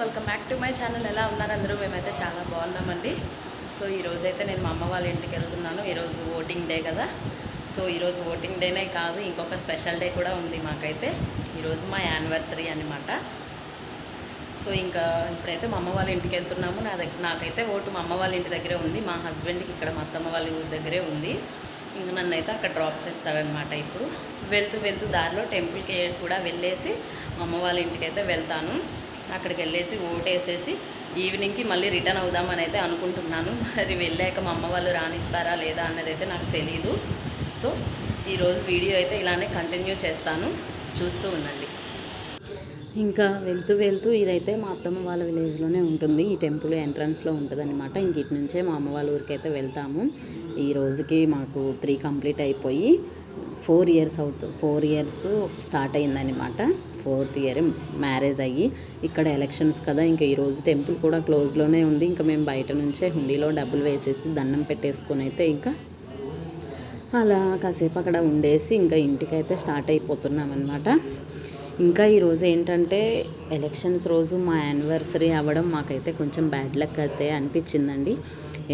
Welcome back to my channel. ఎలా ఉన్నారు అందరూ? మేమైతే చాలా బాగున్నామండి. సో ఈరోజైతే నేను మా అమ్మ వాళ్ళ ఇంటికి వెళ్తున్నాను. ఈరోజు ఓటింగ్ డే కదా. సో ఈరోజు ఓటింగ్ డేనే కాదు, ఇంకొక స్పెషల్ డే కూడా ఉంది మాకైతే. ఈరోజు మా యానివర్సరీ అనమాట. సో ఇంకా ఇప్పుడైతే మా అమ్మ వాళ్ళ ఇంటికి వెళ్తున్నాము. నాకైతే ఓటు మా అమ్మ వాళ్ళ ఇంటి దగ్గరే ఉంది. మా హస్బెండ్కి ఇక్కడ మా అత్తమ్మ వాళ్ళ ఊరి దగ్గరే ఉంది. ఇంకా నన్ను అయితే అక్కడ డ్రాప్ చేస్తాడనమాట. ఇప్పుడు వెళ్తూ దారిలో టెంపుల్కి కూడా వెళ్ళేసి మా అమ్మ వాళ్ళ ఇంటికి అయితే వెళ్తాను. అక్కడికి వెళ్ళేసి ఓటేసేసి ఈవినింగ్కి మళ్ళీ రిటర్న్ అవుదామని అయితే అనుకుంటున్నాను. మరి వెళ్ళాక మా అమ్మ వాళ్ళు రాణిస్తారా లేదా అన్నది అయితే నాకు తెలీదు. సో ఈరోజు వీడియో అయితే ఇలానే కంటిన్యూ చేస్తాను, చూస్తూ ఉండండి. ఇంకా వెళ్తూ ఇదైతే మా అత్తమ్మ వాళ్ళ విలేజ్లోనే ఉంటుంది. ఈ టెంపుల్ ఎంట్రన్స్లో ఉంటుంది అనమాట. ఇంక ఇటు నుంచే మా అమ్మ వాళ్ళ ఊరికి అయితే వెళ్తాము. ఈ రోజుకి మాకు 3 కంప్లీట్ అయిపోయి 4 ఇయర్స్ 4 ఇయర్స్ స్టార్ట్ అయిందనమాట. 4th ఇయర్ మ్యారేజ్ అయ్యి. ఇక్కడ ఎలక్షన్స్ కదా, ఇంకా ఈరోజు టెంపుల్ కూడా క్లోజ్లోనే ఉంది. ఇంకా మేము బయట నుంచే హుండీలో డబ్బులు వేసేసి దండం పెట్టేసుకొని అయితే ఇంకా అలా కాసేపు అక్కడ ఉండేసి ఇంకా ఇంటికైతే స్టార్ట్ అయిపోతున్నాం అనమాట. ఇంకా ఈరోజు ఏంటంటే ఎలక్షన్స్ రోజు మా యానివర్సరీ అవ్వడం మాకైతే కొంచెం బ్యాడ్ లక్ అయితే అనిపించిందండి.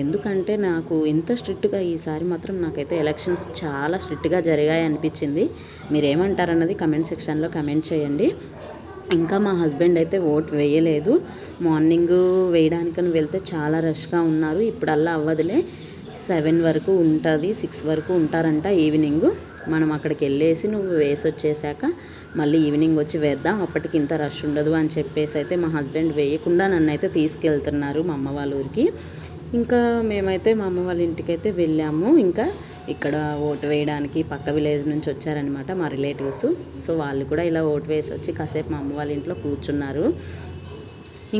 ఎందుకంటే నాకు ఇంత స్ట్రిక్ట్గా ఈసారి మాత్రం నాకైతే ఎలక్షన్స్ చాలా స్ట్రిక్ట్గా జరిగాయి అనిపించింది. మీరేమంటారన్నది కమెంట్ సెక్షన్లో కమెంట్ చేయండి. ఇంకా మా హస్బెండ్ అయితే ఓట్ వేయలేదు. మార్నింగ్ వేయడానికని వెళ్తే చాలా రష్గా ఉన్నారు. ఇప్పుడల్లా అవ్వదులే, 7 వరకు ఉంటుంది, 6 వరకు ఉంటారంట ఈవినింగ్. మనం అక్కడికి వెళ్ళేసి నువ్వు వేసి వచ్చేసాక మళ్ళీ ఈవినింగ్ వచ్చి వేద్దాం, అప్పటికి ఇంత రష్ ఉండదు అని చెప్పేసి అయితే మా హస్బెండ్ వేయకుండా నన్ను అయితే తీసుకెళ్తున్నారు మా అమ్మ వాళ్ళ ఊరికి. ఇంకా మేమైతే మా అమ్మ వాళ్ళ ఇంటికి అయితే వెళ్ళాము. ఇంకా ఇక్కడ ఓటు వేయడానికి పక్క విలేజ్ నుంచి వచ్చారనమాట మా రిలేటివ్స్. సో వాళ్ళు కూడా ఇలా ఓటు వేసి వచ్చి కాసేపు మా అమ్మ వాళ్ళ ఇంట్లో కూర్చున్నారు.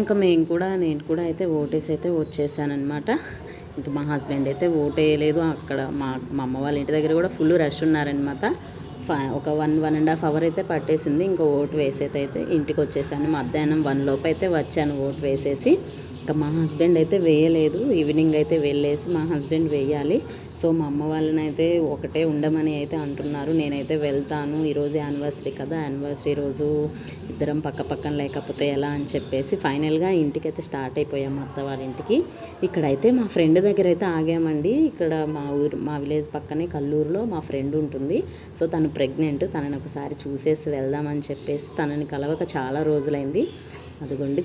ఇంకా నేను కూడా అయితే ఓటేసి అయితే వచ్చేసానమాట. ఇంకా మా హస్బెండ్ అయితే ఓటు వేయలేదు. అక్కడ మా అమ్మ వాళ్ళ ఇంటి దగ్గర కూడా ఫుల్ రష్ ఉన్నారనమాట. ఒక 1.5 అవర్ అయితే పట్టేసింది. ఇంకా ఓటు వేసేదైతే ఇంటికి వచ్చేసాను. మధ్యాహ్నం 1 లోపు అయితే వచ్చాను ఓటు వేసేసి. ఇంకా మా హస్బెండ్ అయితే వేయలేదు. ఈవినింగ్ అయితే వెళ్ళేసి మా హస్బెండ్ వేయాలి. సో మా అమ్మ వాళ్ళని అయితే ఒకటే ఉండమని అయితే అంటున్నారు. నేనైతే వెళ్తాను, ఈరోజు యానివర్సరీ కదా, యానివర్సరీ రోజు ఇద్దరం పక్కన లేకపోతే ఎలా అని చెప్పేసి ఫైనల్గా ఇంటికైతే స్టార్ట్ అయిపోయాం అత్త వాళ్ళ ఇంటికి. ఇక్కడైతే మా ఫ్రెండ్ దగ్గర అయితే ఆగామండి. ఇక్కడ మా విలేజ్ పక్కనే కల్లూరులో మా ఫ్రెండ్ ఉంటుంది. సో తను ప్రెగ్నెంట్. తనని ఒకసారి చూసేసి వెళ్దామని చెప్పేసి తనని కలవక చాలా రోజులైంది. అదిగోండి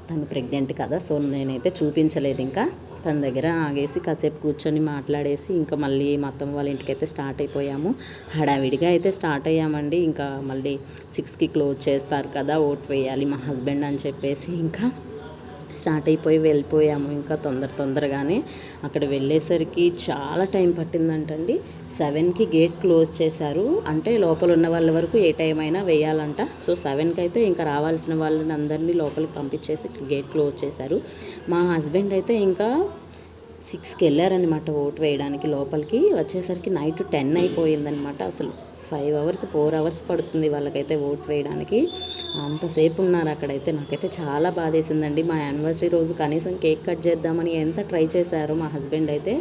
తను ప్రెగ్నెంట్ కదా. సో నేనైతే చూపించలేదు. ఇంకా తన దగ్గర ఆగేసి కాసేపు కూర్చొని మాట్లాడేసి ఇంకా మళ్ళీ మా అత్తమ్మ వాళ్ళ ఇంటికి అయితే స్టార్ట్ అయిపోయాము. హడావిడిగా అయితే స్టార్ట్ అయ్యామండి. ఇంకా మళ్ళీ 6కి క్లోజ్ చేస్తారు కదా, ఓట్ వేయాలి మా హస్బెండ్ అని చెప్పేసి ఇంకా స్టార్ట్ అయిపోయి వెళ్ళిపోయాము. ఇంకా తొందరగానే అక్కడ వెళ్ళేసరికి చాలా టైం పట్టిందంటండి. 7కి గేట్ క్లోజ్ చేశారు. అంటే లోపల ఉన్న వాళ్ళ వరకు ఏ టైం అయినా వేయాలంట. సో 7కి అయితే ఇంకా రావాల్సిన వాళ్ళని అందరినీ లోపలికి పంపించేసి గేట్ క్లోజ్ చేశారు. మా హస్బెండ్ అయితే ఇంకా 6కి వెళ్ళారనమాట ఓటు వేయడానికి. లోపలికి వచ్చేసరికి నైట్ 10 అయిపోయిందనమాట. అసలు 5 అవర్స్ 4 అవర్స్ పడుతుంది వాళ్ళకైతే ఓటు వేయడానికి. అంతసేపు ఉన్నారు అక్కడైతే. నాకైతే చాలా బాధేసిందండి. మా యానివర్సరీ రోజు కనీసం కేక్ కట్ చేద్దామని ఎంత ట్రై చేశారో మా హస్బెండ్ అయితే.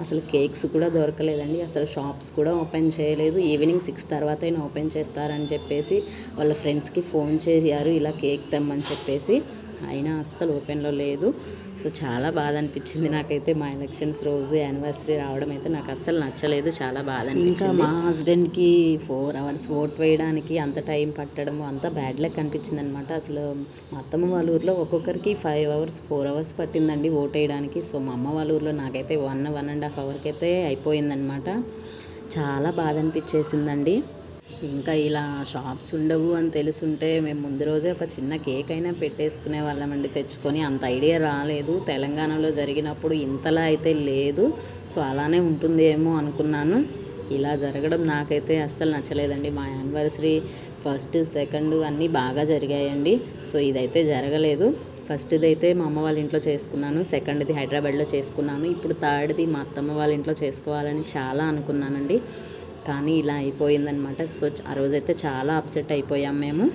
అసలు కేక్స్ కూడా దొరకలేదండి. అసలు షాప్స్ కూడా ఓపెన్ చేయలేదు. ఈవినింగ్ 6 తర్వాత అయినా ఓపెన్ చేస్తారని చెప్పేసి వాళ్ళ ఫ్రెండ్స్కి ఫోన్ చేశారు ఇలా కేక్ తెమ్మని చెప్పేసి. అయినా అస్సలు ఓపెన్లో లేదు. సో చాలా బాధ అనిపించింది నాకైతే. మా ఎలక్షన్స్ రోజు యానివర్సరీ రావడం అయితే నాకు అస్సలు నచ్చలేదు, చాలా బాధ అనిపించింది. ఇంకా మా హస్బెండ్కి 4 అవర్స్ ఓట్ వేయడానికి అంత టైం పట్టడం అంత బ్యాడ్ లక్ అనిపించింది అనమాట. అసలు మా అత్తమ్మ వాళ్ళ ఊరిలో ఒక్కొక్కరికి 5 అవర్స్ 4 అవర్స్ పట్టిందండి ఓట్ వేయడానికి. సో మా అమ్మ వాళ్ళ ఊరిలో నాకైతే 1.5 అవర్కి అయితే అయిపోయిందనమాట. చాలా బాధ అనిపించేసిందండి. ఇంకా ఇలా షాప్స్ ఉండవు అని తెలుసుంటే మేము ముందు రోజే ఒక చిన్న కేక్ అయినా పెట్టేసుకునే వాళ్ళమండి తెచ్చుకొని. అంత ఐడియా రాలేదు. తెలంగాణలో జరిగినప్పుడు ఇంతలా అయితే లేదు. సో అలానే ఉంటుందేమో అనుకున్నాను. ఇలా జరగడం నాకైతే అస్సలు నచ్చలేదండి. మా యానివర్సరీ 1st 2nd అన్నీ బాగా జరిగాయండి. సో ఇదైతే జరగలేదు. 1స్ట్ది అయితే మా అమ్మ వాళ్ళ ఇంట్లో చేసుకున్నాను, 2ndది హైదరాబాద్లో చేసుకున్నాను. ఇప్పుడు 3rdది మా అత్తమ్మ వాళ్ళ ఇంట్లో చేసుకోవాలని చాలా అనుకున్నానండి. కానీ ఇలా అయిపోయిందనమాట. సో ఆ రోజైతే చాలా అప్సెట్ అయిపోయాం మేము.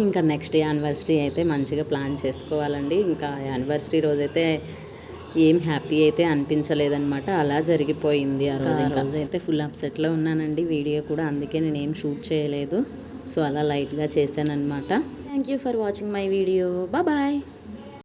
ఇంకా నెక్స్ట్ యానివర్సరీ అయితే మంచిగా ప్లాన్ చేసుకోవాలండి. ఇంకా యానివర్సరీ రోజైతే ఏం హ్యాపీ అయితే అనిపించలేదన్నమాట. అలా జరిగిపోయింది ఆ రోజు. అయితే ఫుల్ అప్సెట్లో ఉన్నానండి. వీడియో కూడా అందుకే నేను ఏం షూట్ చేయలేదు. సో అలా లైట్గా చేశానన్నమాట. Thank you for watching my video. Bye.